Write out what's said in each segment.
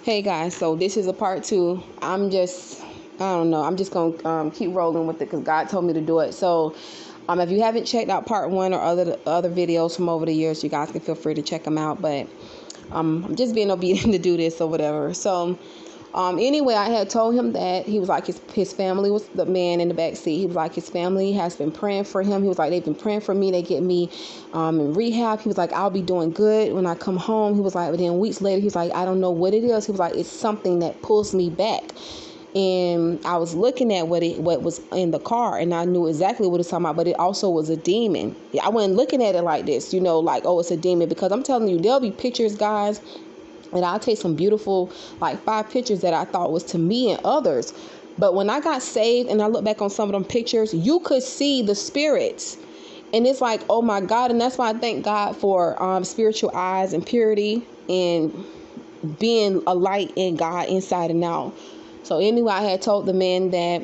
Hey guys, so this is a part two. I don't know. I'm just going to keep rolling with it because God told me to do it. So if you haven't checked out part one or other videos from over the years, you guys can feel free to check them out. But I'm just being obedient to do this or whatever. So anyway, I had told him that he was like his family was the man in the back seat. He was like his family has been praying for him. He was like, they've been praying for me. They get me in rehab. He was like, I'll be doing good when I come home. He was like, but then weeks later, he's like, I don't know what it is. He was like, it's something that pulls me back. And I was looking at what was in the car, and I knew exactly what it's talking about, but it also was a demon. I wasn't looking at it like this, like, oh, it's a demon, because I'm telling you, there'll be pictures, guys, and I'll take some beautiful, like 5 pictures that I thought was to me and others. But when I got saved and I look back on some of them pictures, you could see the spirits. And it's like, oh my God. And that's why I thank God for spiritual eyes and purity and being a light in God inside and out. So anyway, I had told the man that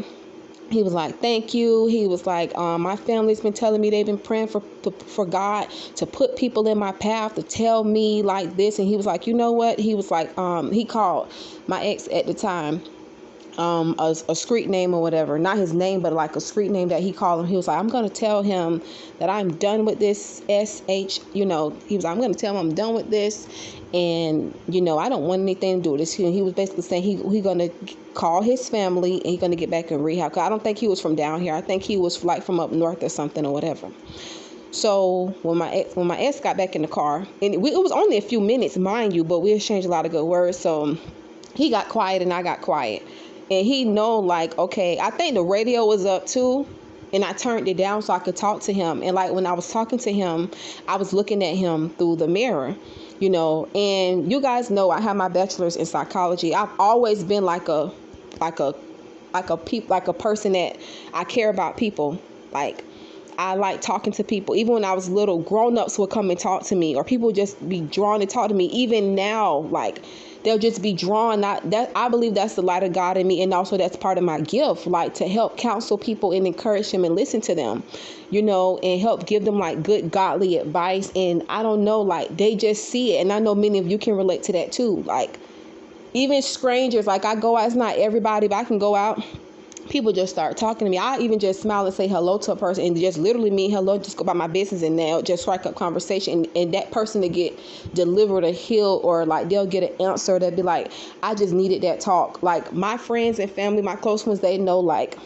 he was like, thank you. He was like, my family's been telling me they've been praying for God to put people in my path to tell me like this. And he was like, you know what? He was like, he called my ex at the time, a street name or whatever, not his name, but like a street name that he called him. He was like, I'm going to tell him that I'm done with this he was like, I'm going to tell him I'm done with this. And, I don't want anything to do with this. He was basically saying he going to call his family and he's going to get back in rehab. Cause I don't think he was from down here. I think he was like from up north or something or whatever. So when my ex got back in the car, and it was only a few minutes, mind you, but we exchanged a lot of good words. So he got quiet and I got quiet. And he know, like, okay, I think the radio was up too. And I turned it down so I could talk to him. And like when I was talking to him, I was looking at him through the mirror, and you guys know I have my bachelor's in psychology. I've always been like a person that I care about people. Like, I like talking to people. Even when I was little, grown-ups would come and talk to me, or people would just be drawn to talk to me. Even now, like, they'll just be drawn. I believe that's the light of God in me, and also that's part of my gift, like to help counsel people and encourage them and listen to them, and help give them like good godly advice. And I don't know, like they just see it, and I know many of you can relate to that too. Like even strangers, like I go out, it's not everybody, but I can go out. People just start talking to me. I even just smile and say hello to a person and just literally mean hello, just go about my business, and they'll just strike up conversation, and that person to get delivered a heal, or like they'll get an answer. They'll be like, I just needed that talk. Like my friends and family, my close ones, they know, like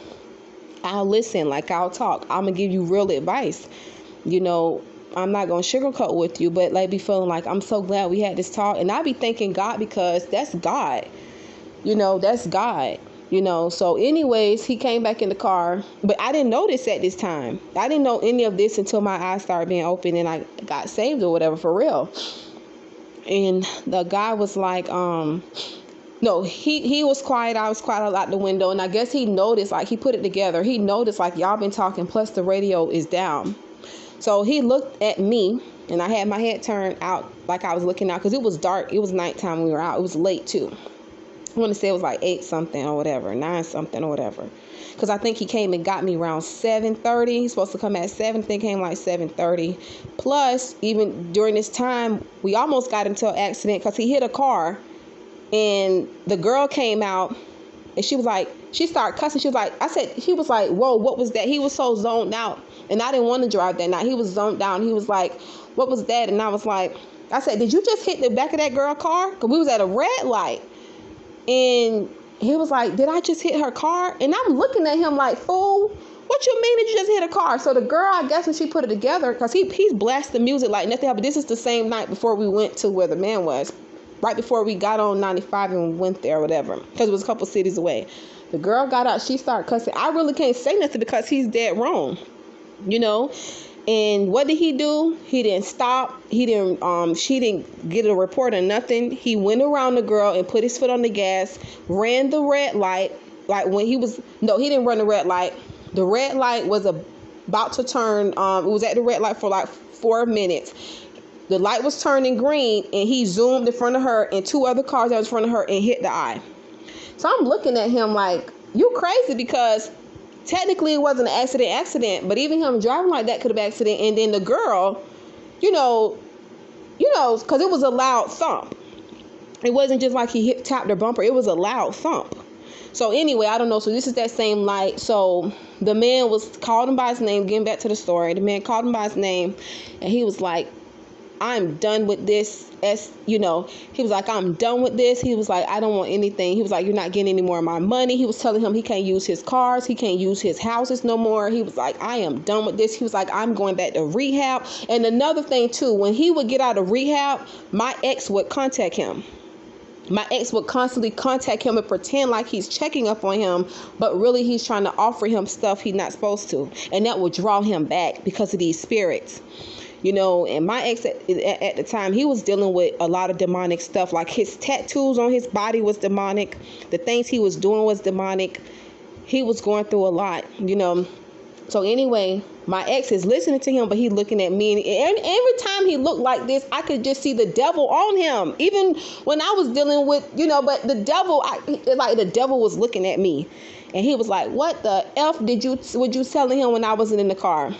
I'll listen, like I'll talk. I'm gonna give you real advice. I'm not gonna sugarcoat with you, but like be feeling like I'm so glad we had this talk, and I be thanking God because that's God. That's God. So anyways, he came back in the car, but I didn't notice at this time. I didn't know any of this until my eyes started being open and I got saved or whatever, for real. And the guy was like, no, he was quiet. I was quiet out the window. And I guess he noticed, like he put it together. He noticed like y'all been talking, plus the radio is down. So he looked at me, and I had my head turned out like I was looking out, because it was dark. It was nighttime when we were out. It was late too. I want to say it was like 8 something or whatever, 9 something or whatever. Because I think he came and got me around 7:30. He's supposed to come at 7. I think he came like 7:30. Plus, even during this time, we almost got into an accident because he hit a car. And the girl came out and she started cussing. He was like, whoa, what was that? He was so zoned out. And I didn't want to drive that night. He was zoned down. He was like, what was that? And I said, did you just hit the back of that girl's car? Because we was at a red light. And he was like, did I just hit her car? And I'm looking at him like, fool, what you mean that you just hit a car? So the girl, I guess when she put it together, because he's blasting music like nothing happened. This is the same night before we went to where the man was, right before we got on 95 and went there or whatever, because it was a couple cities away. The girl got out, she started cussing. I really can't say nothing because he's dead wrong, And what did he do? He didn't stop. She didn't get a report or nothing. He went around the girl and put his foot on the gas, ran the red light. He didn't run the red light. The red light was about to turn. It was at the red light for like 4 minutes. The light was turning green, and he zoomed in front of her and 2 other cars that was in front of her and hit the eye. So I'm looking at him like, you crazy, because technically it wasn't an accident, but even him driving like that could have been an accident. And then the girl, because it was a loud thump. It wasn't just like he tapped her bumper. It was a loud thump. So anyway, I don't know. So this is that same light. So the man was called him by his name. Getting back to the story, the man called him by his name, and he was like, I'm done with this. He was like, I'm done with this. He was like, I don't want anything. He was like, you're not getting any more of my money. He was telling him he can't use his cars. He can't use his houses no more. He was like, I am done with this. He was like, I'm going back to rehab. And another thing too, when he would get out of rehab, my ex would contact him. My ex would constantly contact him and pretend like he's checking up on him, but really he's trying to offer him stuff he's not supposed to. And that would draw him back because of these spirits. And my ex at the time, he was dealing with a lot of demonic stuff. Like his tattoos on his body was demonic. The things he was doing was demonic. He was going through a lot, So anyway, my ex is listening to him, but he looking at me. And every time he looked like this, I could just see the devil on him. Even when I was dealing with, but the devil, the devil was looking at me. And he was like, what the F would you telling him when I wasn't in the car?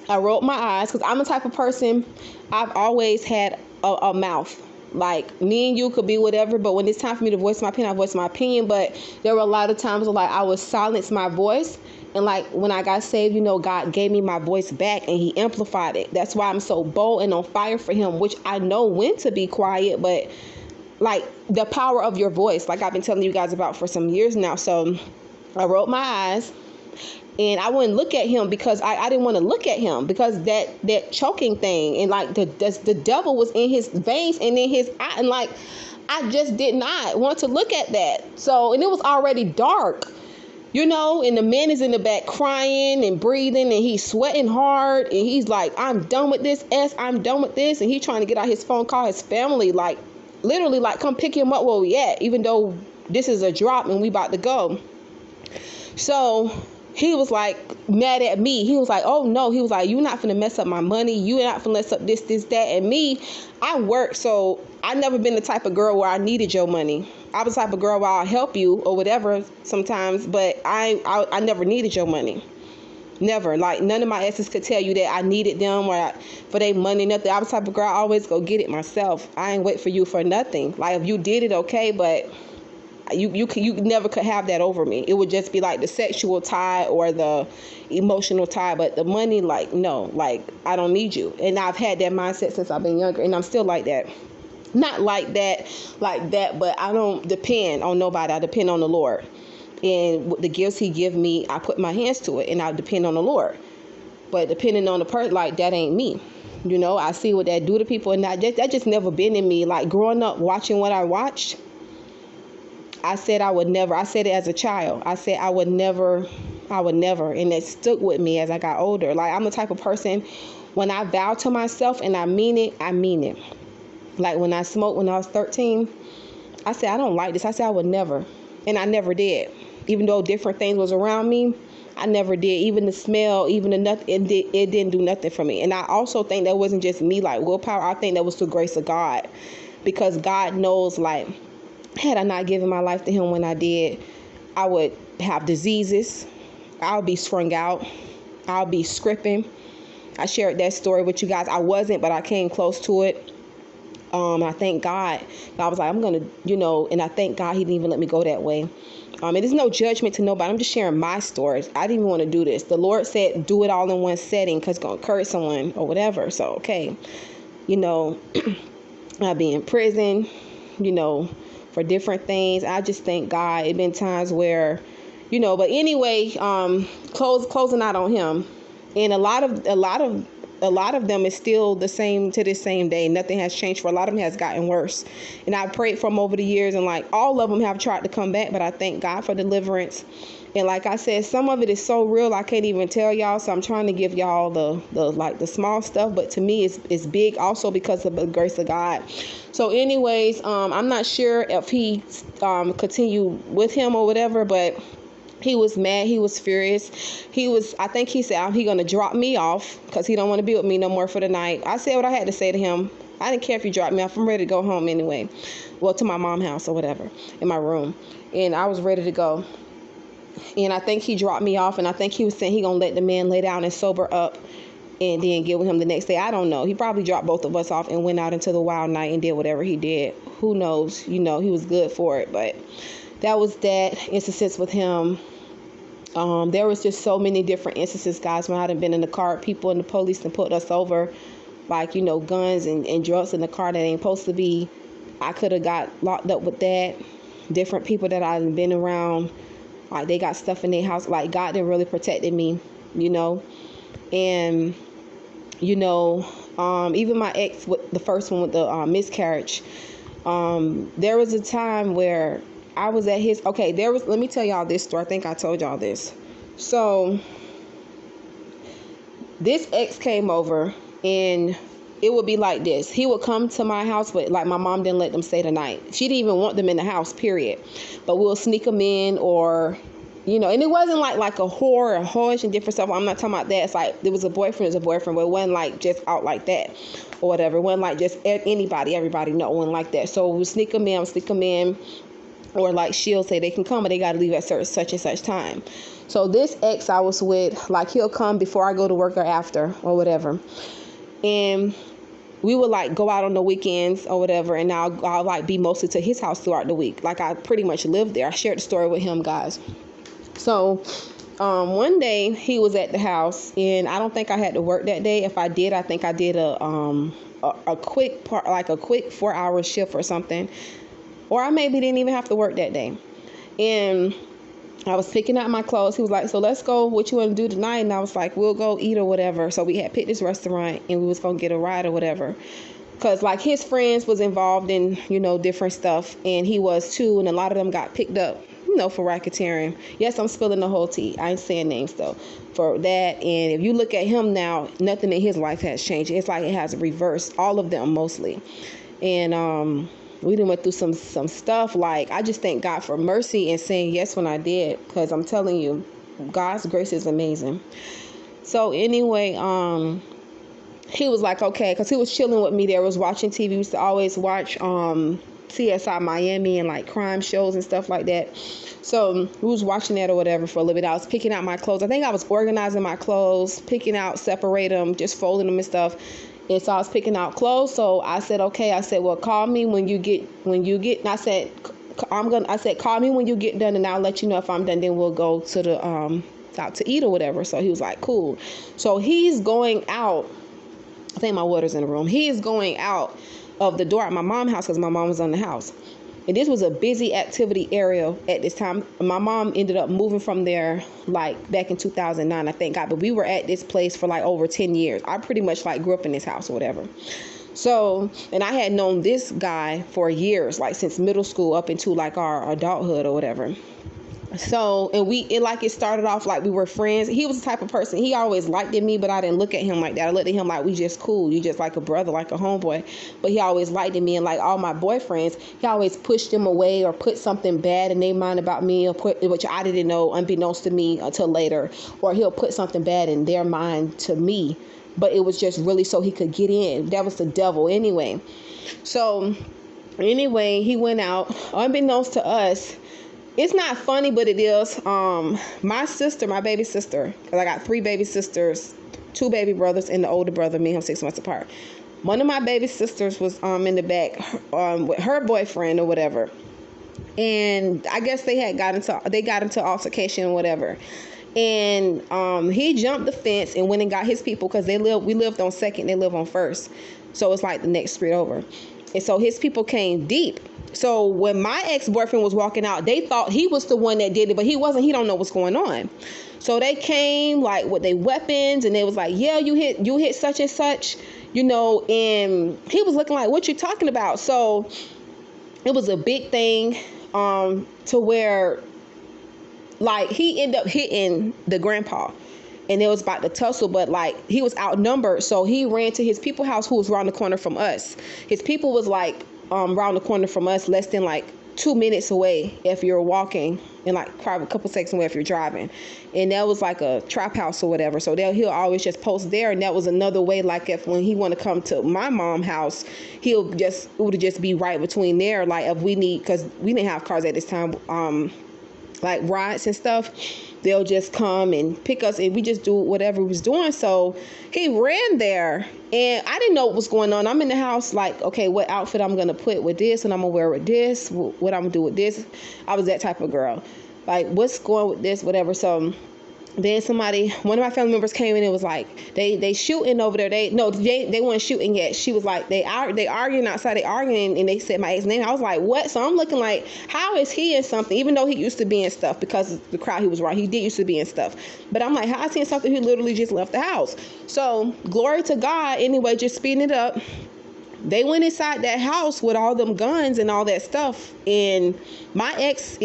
I rolled my eyes because I'm the type of person, I've always had a mouth. Like, me and you could be whatever, but when it's time for me to voice my opinion, I voice my opinion. But there were a lot of times where, I would silence my voice. And, when I got saved, God gave me my voice back and he amplified it. That's why I'm so bold and on fire for him, which I know when to be quiet. But, the power of your voice, like I've been telling you guys about for some years now. So I rolled my eyes. And I wouldn't look at him because I didn't want to look at him because that choking thing and the devil was in his veins and in his eye, and I just did not want to look at that. So, and it was already dark, and the man is in the back crying and breathing and he's sweating hard and he's like, I'm done with this, I'm done with this. And he's trying to get out his phone, call his family, literally come pick him up where we at, even though this is a drop and we about to go. So he was mad at me. He was like, oh no. He was like, you're not finna mess up my money. You're not finna mess up this, that. And me, I work. So I never been the type of girl where I needed your money. I was the type of girl where I'll help you or whatever sometimes, but I never needed your money. Never. None of my exes could tell you that I needed them or for their money, nothing. I was the type of girl, I always go get it myself. I ain't wait for you for nothing. If you did it, okay, but you never could have that over me. It would just be the sexual tie or the emotional tie, but the money, no, I don't need you. And I've had that mindset since I've been younger, and I'm still like that. Not like that, but I don't depend on nobody. I depend on the Lord. And the gifts he give me, I put my hands to it, and I depend on the Lord. But depending on the person, that ain't me. I see what that do to people, and that just never been in me. Growing up, watching what I watched, I said I would never. I said it as a child. I said I would never. And it stuck with me as I got older. I'm the type of person, when I vow to myself and I mean it, I mean it. When I smoked when I was 13, I said, I don't like this. I said I would never. And I never did. Even though different things was around me, I never did. Even the smell, even the nothing, it didn't do nothing for me. And I also think that wasn't just me, willpower. I think that was the grace of God. Because God knows, had I not given my life to him when I did, I would have diseases. I'll be strung out. I'll be scripting. I shared that story with you guys. I wasn't, but I came close to it. I thank God. I was like, I'm going to, and I thank God he didn't even let me go that way. And there's no judgment to nobody. I'm just sharing my stories. I didn't even want to do this. The Lord said, do it all in one setting because it's going to hurt someone or whatever. So, okay. I'll be in prison, for different things. I just thank God. It's been times where, but anyway, closing out on him. And a lot of them is still the same to this same day. Nothing has changed. For a lot of them has gotten worse. And I've prayed for them over the years, and all of them have tried to come back, but I thank God for deliverance. And like I said, some of it is so real I can't even tell y'all. So I'm trying to give y'all the small stuff, but to me it's big also because of the grace of God. So anyways, I'm not sure if he continued with him or whatever, but he was mad. He was furious. I think he said he going to drop me off because he don't want to be with me no more for the night. I said what I had to say to him. I didn't care if you dropped me off. I'm ready to go home anyway. Well, to my mom's house or whatever, in my room. And I was ready to go. And I think he dropped me off, and I think he was saying he going to let the man lay down and sober up. and then get with him the next day. I don't know. He probably dropped both of us off and went out into the wild night and did whatever he did. Who knows? You know, he was good for it. But that was that instance with him. There was just so many different instances, guys, when I had been in the car, people and the police and put us over, like, you know, guns and drugs in the car that ain't supposed to be. I could have got locked up with that. Different people that I've been around, like, they got stuff in their house. Like, God didn't really protected me, you know. And, you know, even my ex, with the first one with the miscarriage, there was a time where I was at his, okay, let me tell y'all this story. I think I told y'all this. So this ex came over, and it would be like this. He would come to my house, but like my mom didn't let them stay the night. She didn't even want them in the house, period. But we'll sneak them in, or, you know, and it wasn't like a whore, a hush and different stuff. I'm not talking about that. It's like, there was a boyfriend, but it wasn't like just out like that or whatever. It wasn't like just anybody, everybody, no one like that. So we'll sneak them in. Or like she'll say they can come, but they got to leave at such and such time. So this ex I was with, like, he'll come before I go to work or after or whatever. And we would like go out on the weekends or whatever. And I'll like be mostly to his house throughout the week. Like, I pretty much lived there. I shared the story with him, guys. So one day he was at the house, and I don't think I had to work that day. If I did, I think I did a quick 4-hour shift or something. Or I maybe didn't even have to work that day. And I was picking out my clothes. He was like, so let's go. What you want to do tonight? And I was like, we'll go eat or whatever. So we had picked this restaurant, and we was going to get a ride or whatever. Because like his friends was involved in, you know, different stuff. And he was too. And a lot of them got picked up, you know, for racketeering. Yes, I'm spilling the whole tea. I ain't saying names though for that. And if you look at him now, nothing in his life has changed. It's like it has reversed, all of them mostly. And we done went through some stuff. Like, I just thank God for mercy and saying yes when I did, because I'm telling you, God's grace is amazing. So anyway, he was like, okay, because he was chilling with me there, was watching TV. We used to always watch CSI Miami and like crime shows and stuff like that. So we was watching that or whatever for a little bit. I was picking out my clothes. I think I was organizing my clothes, picking out, separate them, just folding them and stuff. And so I was picking out clothes. So I said, okay. I said, well, call me when you get. And I said, call me when you get done, and I'll let you know if I'm done. Then we'll go to the out to eat or whatever. So he was like, cool. So he's going out. I think my water's in the room. He is going out of the door at my mom's house, because my mom was in the house. And this was a busy activity area at this time. My mom ended up moving from there like back in 2009, I think. But we were at this place for like over 10 years. I pretty much like grew up in this house or whatever. So, and I had known this guy for years, like since middle school up into like our adulthood or whatever. So, and it started off like we were friends. He was the type of person, he always liked me, but I didn't look at him like that. I looked at him like, we just cool. You just like a brother, like a homeboy. But he always liked me, and like all my boyfriends, he always pushed them away or put something bad in their mind about me, or which I didn't know unbeknownst to me until later, or he'll put something bad in their mind to me. But it was just really so he could get in. That was the devil anyway. So anyway, he went out unbeknownst to us. It's not funny, but it is. My sister, my baby sister, because I got 3 baby sisters, 2 baby brothers, and the older brother, me and him 6 months apart. One of my baby sisters was in the back with her boyfriend or whatever. And I guess they got into altercation or whatever. And he jumped the fence and went and got his people, because we lived on 2nd, they live on 1st. So it's like the next street over. And so his people came deep. So when my ex-boyfriend was walking out, they thought he was the one that did it, but he wasn't. He don't know what's going on. So they came like with their weapons, and they was like, yeah, you hit such and such, you know, and he was looking like, what you talking about? So it was a big thing to where like he ended up hitting the grandpa. And it was about to tussle, but like he was outnumbered. So he ran to his people house, who was around the corner from us. His people was like around the corner from us, less than like 2 minutes away if you're walking, and like probably a couple seconds away if you're driving. And that was like a trap house or whatever. So he'll always just post there. And that was another way, like if when he want to come to my mom's house, it would just be right between there. Like if we need, because we didn't have cars at this time. like rides and stuff. They'll just come and pick us, and we just do whatever we was doing. So he ran there, and I didn't know what was going on. I'm in the house like, okay, what outfit I'm gonna put with this, and I'm gonna wear with this, what I'm gonna do with this. I was that type of girl, like, what's going with this, whatever. So then one of my family members came in and was like, they shooting over there. They weren't shooting yet. She was like, they arguing outside. They arguing, and they said my ex name. I was like, what? So I'm looking like, how is he in something? Even though he used to be in stuff, because the crowd he was around, he did used to be in stuff. But I'm like, how is he in something? He literally just left the house. So glory to God. Anyway, just speeding it up. They went inside that house with all them guns and all that stuff. And my ex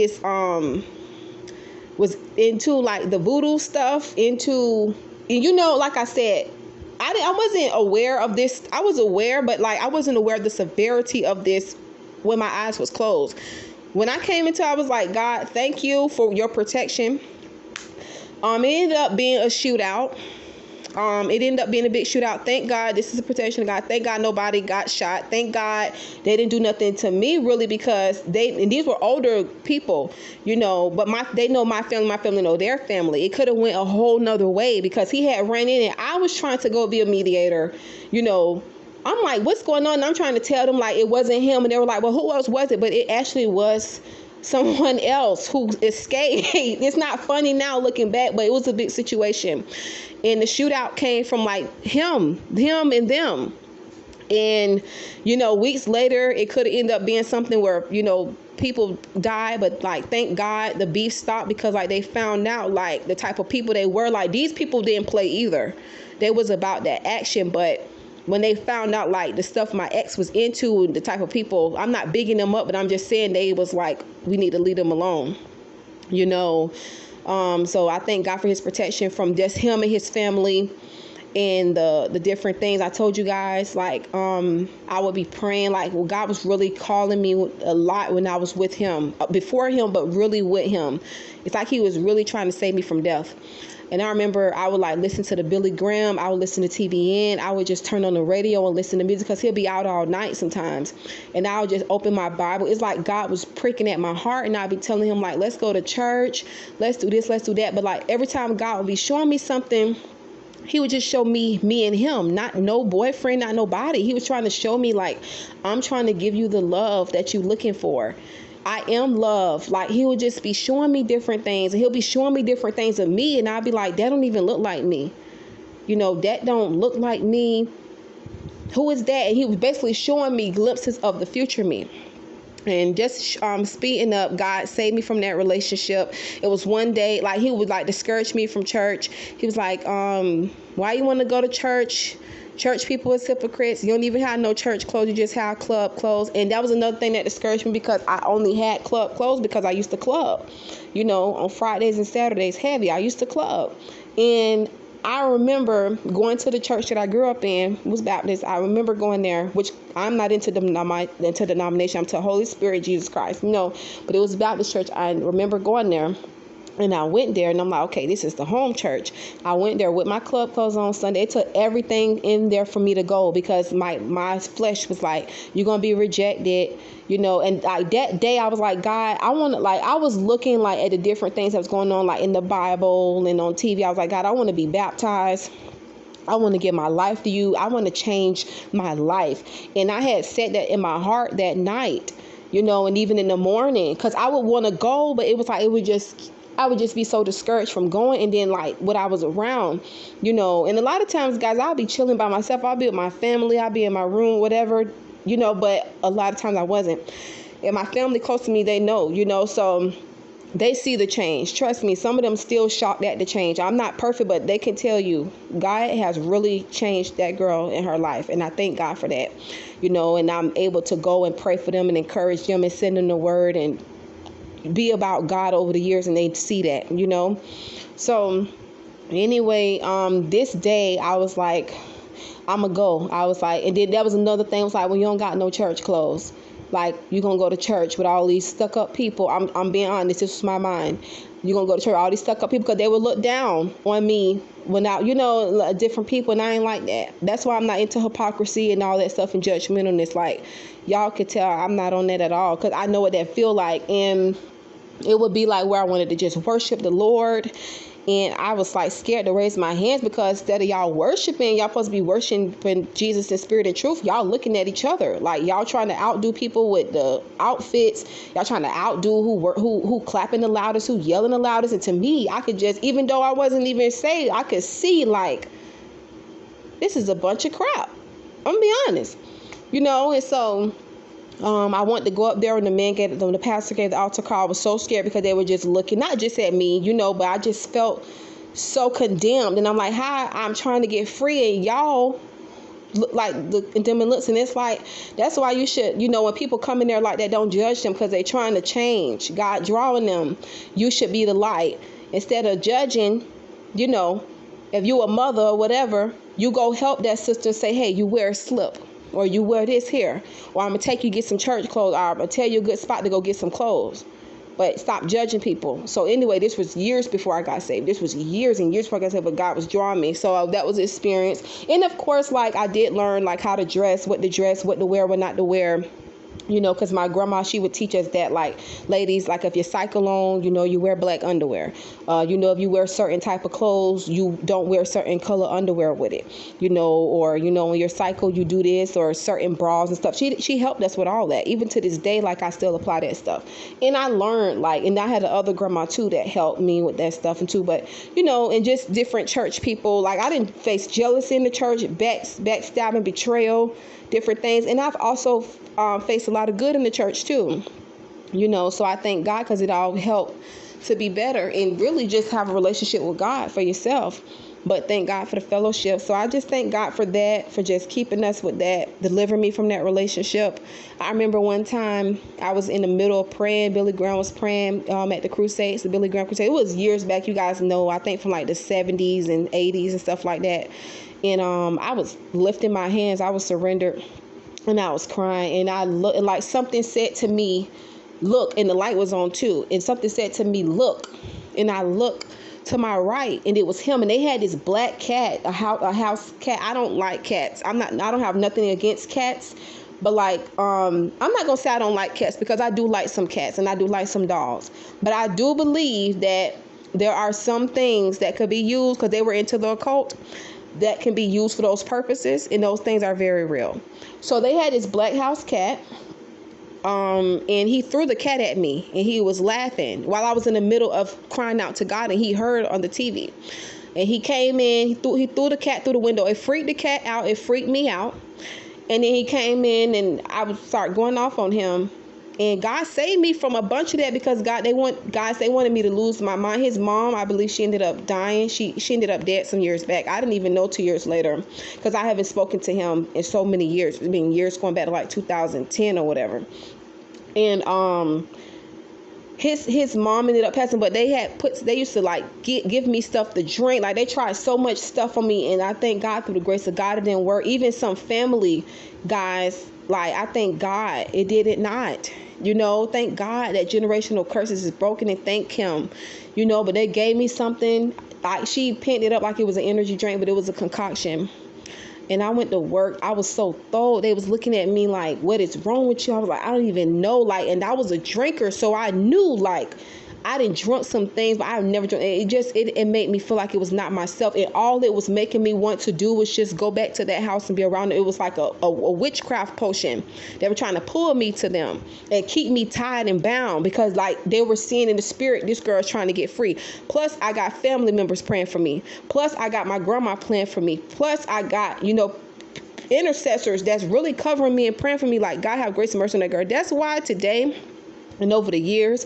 was into like the voodoo stuff, and like I said, I wasn't aware of this. I was aware, but like I wasn't aware of the severity of this when my eyes was closed. When I came into it, I was like, God, thank you for your protection. It ended up being a shootout. It ended up being a big shootout. Thank God, this is a protection of God. Thank God nobody got shot. Thank God they didn't do nothing to me, really, because these were older people, but they know my family know their family. It could have went a whole nother way, because he had ran in, and I was trying to go be a mediator. I'm like, what's going on? And I'm trying to tell them like it wasn't him, and they were like, well, who else was it? But it actually was someone else who escaped. It's not funny now looking back, but it was a big situation. And the shootout came from like him and them. And, weeks later, it could have ended up being something where, people died. But like, thank God the beef stopped, because like they found out like the type of people they were. Like, these people didn't play either. They was about that action. But when they found out like the stuff my ex was into, the type of people, I'm not bigging them up, but I'm just saying they was like, we need to leave them alone, So I thank God for his protection from just him and his family, and the different things I told you guys. Like, I would be praying like, well, God was really calling me a lot when I was with him, before him, but really with him. It's like he was really trying to save me from death. And I remember I would like listen to the Billy Graham. I would listen to TBN. I would just turn on the radio and listen to music, because he'll be out all night sometimes. And I would just open my Bible. It's like God was pricking at my heart, and I'd be telling him like, let's go to church. Let's do this. Let's do that. But like every time God would be showing me something, he would just show me and him, not no boyfriend, not nobody. He was trying to show me like, I'm trying to give you the love that you're looking for. I am love. Like, he would just be showing me different things, and he'll be showing me different things of me, and I'd be like, that don't even look like me. That don't look like me. Who is that? And he was basically showing me glimpses of the future me. And just speeding up, God saved me from that relationship. It was one day, like, he would like discourage me from church. He was like, why you want to go to church? Church people is hypocrites. You don't even have no church clothes. You just have club clothes. And that was another thing that discouraged me, because I only had club clothes because I used to club, on Fridays and Saturdays heavy. I used to club. And I remember going to the church that I grew up in, was Baptist. I remember going there, which I'm not into denomination. I'm to Holy Spirit, Jesus Christ, but it was Baptist church. I remember going there. And I went there, and I'm like, okay, this is the home church. I went there with my club clothes on Sunday. It took everything in there for me to go, because my flesh was like, you're going to be rejected, And like that day, I was like, God, I was looking like at the different things that was going on, like in the Bible and on TV. I was like, God, I want to be baptized. I want to give my life to you. I want to change my life. And I had said that in my heart that night, and even in the morning, because I would want to go, but it was like, I would just be so discouraged from going, and then like what I was around, and a lot of times, guys, I'll be chilling by myself. I'll be with my family. I'll be in my room, whatever, but a lot of times I wasn't. And my family close to me, they know, so they see the change. Trust me, some of them still shocked at the change. I'm not perfect, but they can tell you God has really changed that girl in her life. And I thank God for that, and I'm able to go and pray for them and encourage them and send them the word and be about God over the years, and they see that, So anyway, this day I was like, I'm gonna go. I was like, and then that was another thing. It was like, when you don't got no church clothes, like, you gonna go to church with all these stuck up people. I'm being honest. This was my mind. You gonna go to church, all these stuck up people, because they would look down on me when different people, and I ain't like that. That's why I'm not into hypocrisy and all that stuff and judgmentalness. Like, y'all could tell I'm not on that at all, because I know what that feel like. And It would be like where I wanted to just worship the Lord. And I was like scared to raise my hands, because instead of y'all worshiping, y'all supposed to be worshiping Jesus in spirit and truth. Y'all looking at each other like y'all trying to outdo people with the outfits. Y'all trying to outdo who clapping the loudest, who yelling the loudest. And to me, I could just, even though I wasn't even saved, I could see like, this is a bunch of crap. I'm gonna be honest, And so I wanted to go up there when the pastor gave the altar call. I was so scared because they were just looking, not just at me, but I just felt so condemned. And I'm like, hi, I'm trying to get free, and y'all look like them and looks. And it's like, that's why you should, when people come in there like that, don't judge them, because they're trying to change. God drawing them. You should be the light. Instead of judging, if you a mother or whatever, you go help that sister and say, hey, you wear a slip, or you wear this here, or I'm going to take you get some church clothes, or I'm going to tell you a good spot to go get some clothes. But stop judging people. So anyway, this was years before I got saved. This was years and years before I got saved, but God was drawing me. So that was an experience. And of course, like, I did learn like how to dress, what to wear, what not to wear. Because my grandma, she would teach us that, like, ladies, like, if you cycle on, you wear black underwear. If you wear certain type of clothes, you don't wear certain color underwear with it, or, when your cycle, you do this, or certain bras and stuff. She helped us with all that. Even to this day, like, I still apply that stuff. And I learned, like, and I had the other grandma too that helped me with that stuff and too. But, and just different church people, like, I didn't face jealousy in the church, backstabbing, betrayal, different things. And I've also faced a lot of good in the church too, so I thank God, because it all helped to be better and really just have a relationship with God for yourself. But thank God for the fellowship. So I just thank God for that, for just keeping us with that, delivering me from that relationship. I remember one time I was in the middle of praying. Billy Graham was praying at the crusades, the Billy Graham crusade. It was years back, you guys know, I think from like the 70s and 80s and stuff like that. And I was lifting my hands. I was surrendered. And I was crying, and I looked, and like something said to me, look, and the light was on too. And something said to me, look, and I looked to my right, and it was him. And they had this black cat, a house cat. I don't like cats. I don't have nothing against cats, but like, I'm not gonna say I don't like cats, because I do like some cats and I do like some dogs. But I do believe that there are some things that could be used, because they were into the occult, that can be used for those purposes, and those things are very real. So they had this black house cat, and he threw the cat at me, and he was laughing while I was in the middle of crying out to God, and he heard on the TV. And he came in, he threw the cat through the window. It freaked the cat out, it freaked me out. And then he came in, and I would start going off on him. And God saved me from a bunch of that, because they wanted me to lose my mind. His mom, I believe she ended up dying. She ended up dead some years back. I didn't even know 2 years later, because I haven't spoken to him in so many years. It's been years going back to like 2010 or whatever. And his mom ended up passing, but they used to like give me stuff to drink. Like, they tried so much stuff on me, and I thank God, through the grace of God, it didn't work. Even some family guys, like, I thank God it did it not. Thank God that generational curses is broken, and thank him, but they gave me something. Like, she pinned it up like it was an energy drink, but it was a concoction. And I went to work. I was so thawed. They was looking at me like, what is wrong with you? I was like, I don't even know. Like, and I was a drinker, so I knew, like, I didn't drunk some things, but I've never drunk. It made me feel like it was not myself. And all it was making me want to do was just go back to that house and be around it. It was like a witchcraft potion. They were trying to pull me to them and keep me tied and bound, because like they were seeing in the spirit, this girl is trying to get free. Plus I got family members praying for me. Plus I got my grandma praying for me. Plus I got, intercessors that's really covering me and praying for me. Like, God have grace and mercy on that girl. That's why today and over the years,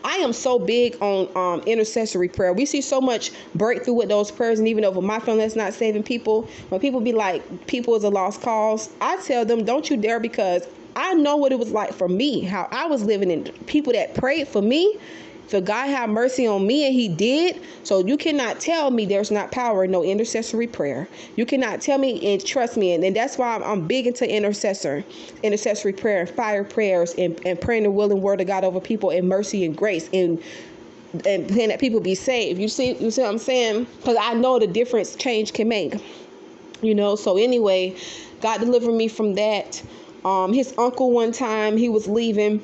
I am so big on intercessory prayer. We see so much breakthrough with those prayers. And even over my family that's not saving people, when people be like, people is a lost cause, I tell them, don't you dare, because I know what it was like for me, how I was living in. People that prayed for me, for God have mercy on me, and he did. So you cannot tell me there's not power in no intercessory prayer. You cannot tell me, and trust me. And that's why I'm big into intercessory prayer and fire prayers and praying the will and word of God over people, and mercy and grace, and praying that people be saved. You see what I'm saying? Because I know the difference change can make. So anyway, God delivered me from that. His uncle, one time he was leaving,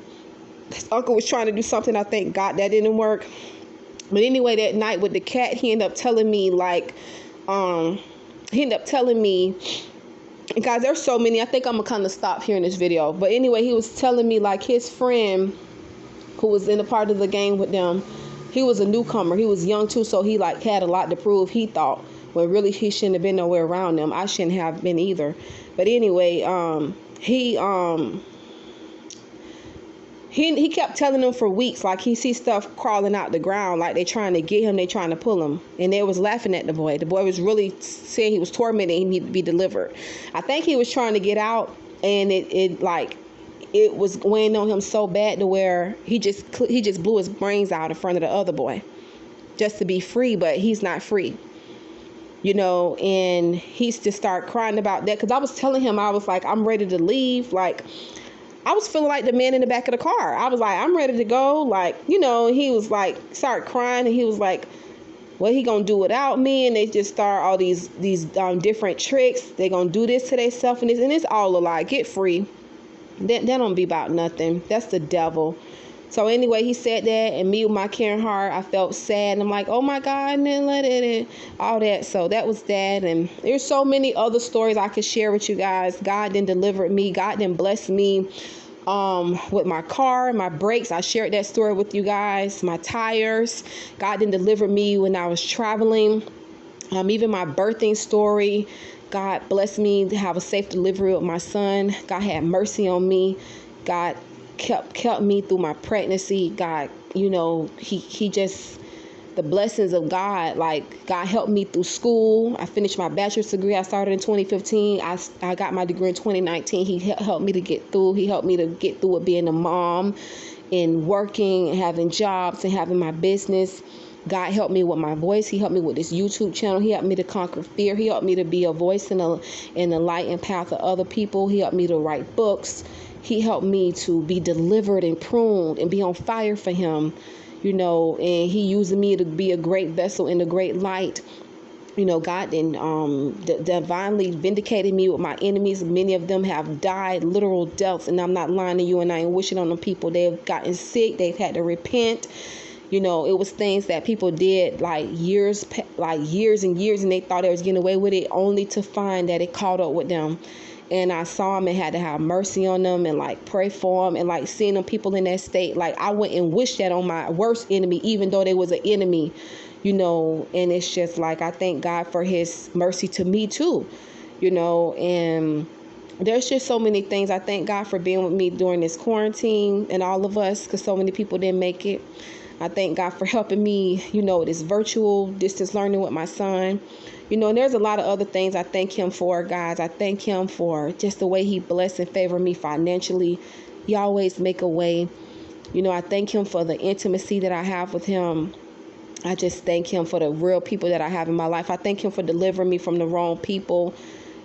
His uncle was trying to do something. I think God that didn't work. But anyway, that night with the cat, he ended up telling me guys, there's so many. I think I'm gonna kind of stop here in this video. But anyway, he was telling me like his friend who was in a part of the gang with them, he was a newcomer. He was young too, so he like had a lot to prove, he thought, when really he shouldn't have been nowhere around them. I shouldn't have been either. But anyway, he kept telling them for weeks, like he sees stuff crawling out the ground, like they trying to get him, they trying to pull him. And they was laughing at the boy. The boy was really saying he was tormented, he needed to be delivered. I think he was trying to get out, and it was weighing on him so bad to where he just blew his brains out in front of the other boy just to be free, but he's not free. And he's just started crying about that, because I was telling him, I was like, I'm ready to leave. Like, I was feeling like the man in the back of the car. I was like, I'm ready to go. Like, he was like, started crying, and he was like, what he gonna do without me? And they just start all these different tricks. They gonna do this to themselves, and it's all a lie. Get free. That don't be about nothing. That's the devil. So anyway, he said that, and me with my caring heart, I felt sad. And I'm like, oh my God, and then let it in, all that. So that was that. And there's so many other stories I could share with you guys. God then delivered me. God then blessed me with my car, my brakes. I shared that story with you guys. My tires. God then delivered me when I was traveling. Even my birthing story. God blessed me to have a safe delivery with my son. God had mercy on me. God kept me through my pregnancy. God, he just, the blessings of God, like God helped me through school. I finished my bachelor's degree. I started in 2015. I got my degree in 2019. He helped me to get through. He helped me to get through with being a mom and working and having jobs and having my business. God helped me with my voice. He helped me with this YouTube channel. He helped me to conquer fear. He helped me to be a voice in the light and path of other people. He helped me to write books. He helped me to be delivered and pruned and be on fire for him, and he using me to be a great vessel in the great light. God then divinely vindicated me with my enemies. Many of them have died literal deaths, and I'm not lying to you, and I ain't wishing on them people. They've gotten sick. They've had to repent. It was things that people did like years and years, and they thought they was getting away with it, only to find that it caught up with them. And I saw them and had to have mercy on them and like pray for them, and like seeing them people in that state, like I wouldn't wish that on my worst enemy, even though they was an enemy, and it's just like, I thank God for his mercy to me too, and there's just so many things. I thank God for being with me during this quarantine, and all of us, because so many people didn't make it. I thank God for helping me, this virtual distance learning with my son. And there's a lot of other things I thank him for, guys. I thank him for just the way he blessed and favored me financially. He always make a way. I thank him for the intimacy that I have with him. I just thank him for the real people that I have in my life. I thank him for delivering me from the wrong people,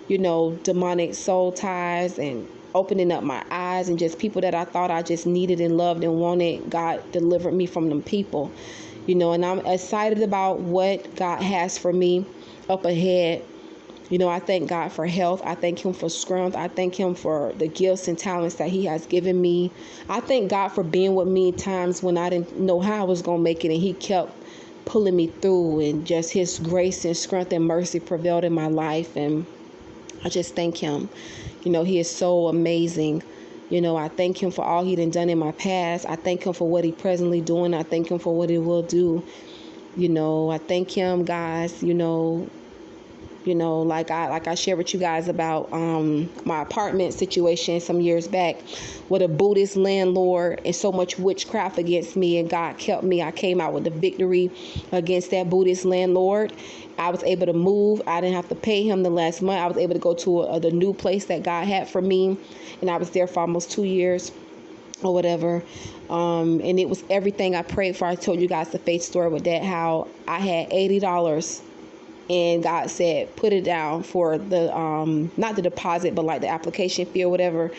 demonic soul ties, and opening up my eyes, and just people that I thought I just needed and loved and wanted. God delivered me from them people, and I'm excited about what God has for me up ahead. I thank God for health. I thank him for strength. I thank him for the gifts and talents that he has given me. I thank God for being with me times when I didn't know how I was going to make it, and he kept pulling me through, and just his grace and strength and mercy prevailed in my life. And I just thank him. He is so amazing. I thank him for all he done in my past. I thank him for what he presently doing. I thank him for what he will do. I thank him, guys. Like I shared with you guys about my apartment situation some years back with a Buddhist landlord and so much witchcraft against me, and God kept me. I came out with the victory against that Buddhist landlord. I was able to move. I didn't have to pay him the last month. I was able to go to the new place that God had for me, and I was there for almost 2 years or whatever. And it was everything I prayed for. I told you guys the faith story with that, how I had $80 and God said, put it down for the, not the deposit, but like the application fee or whatever.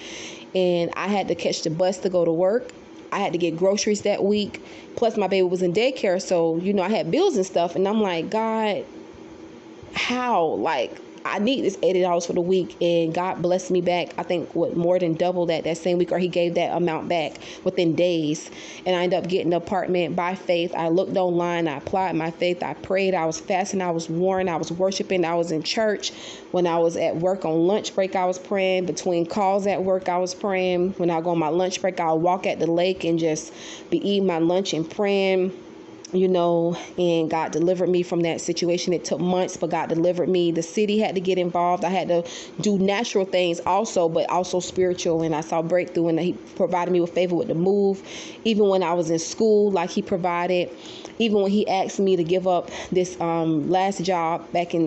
And I had to catch the bus to go to work. I had to get groceries that week. Plus my baby was in daycare. So, I had bills and stuff. And I'm like, God, how? Like, I need this $80 for the week, and God blessed me back. I think more than double that same week, or he gave that amount back within days. And I ended up getting an apartment by faith. I looked online, I applied my faith, I prayed, I was fasting, I was warring, I was worshiping, I was in church. When I was at work on lunch break, I was praying. Between calls at work, I was praying. When I go on my lunch break, I'll walk at the lake and just be eating my lunch and praying. And God delivered me from that situation. It took months, but God delivered me. The city had to get involved. I had to do natural things also, but also spiritual. And I saw breakthrough, and he provided me with favor with the move. Even when I was in school, like he provided. Even when he asked me to give up this last job back in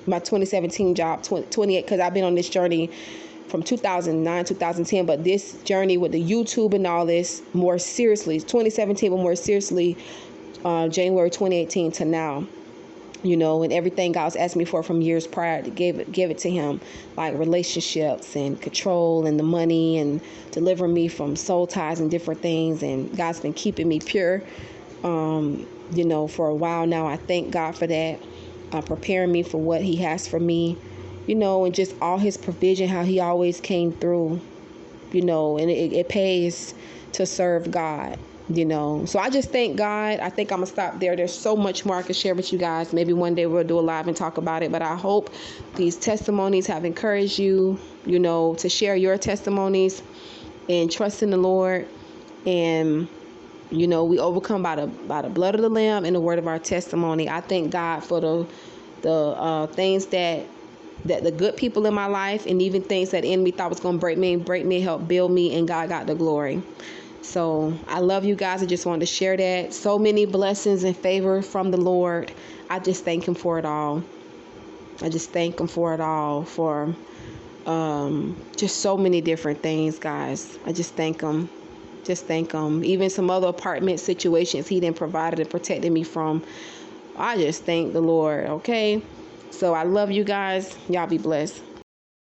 my 2017 job, 28, because I've been on this journey from 2009, 2010, but this journey with the YouTube and all this more seriously, 2017, but more seriously, January 2018 to now, and everything God's asked me for from years prior to give it to him, like relationships and control and the money, and delivering me from soul ties and different things. And God's been keeping me pure, for a while now. I thank God for that, preparing me for what he has for me, and just all his provision, how he always came through, and it pays to serve God. So I just thank God. I think I'm gonna stop there. There's so much more I can share with you guys. Maybe one day we'll do a live and talk about it, but I hope these testimonies have encouraged you, to share your testimonies and trust in the Lord. And we overcome by the blood of the Lamb and the word of our testimony. I thank God for the things that the good people in my life, and even things that the enemy thought was going to break me, help build me, and God got the glory. So I love you guys. I just wanted to share that. So many blessings and favor from the Lord. I just thank him for it all. I just thank him for it all, for just so many different things, guys. I just thank him. Just thank him. Even some other apartment situations he done provided and protected me from. I just thank the Lord, okay? So I love you guys. Y'all be blessed.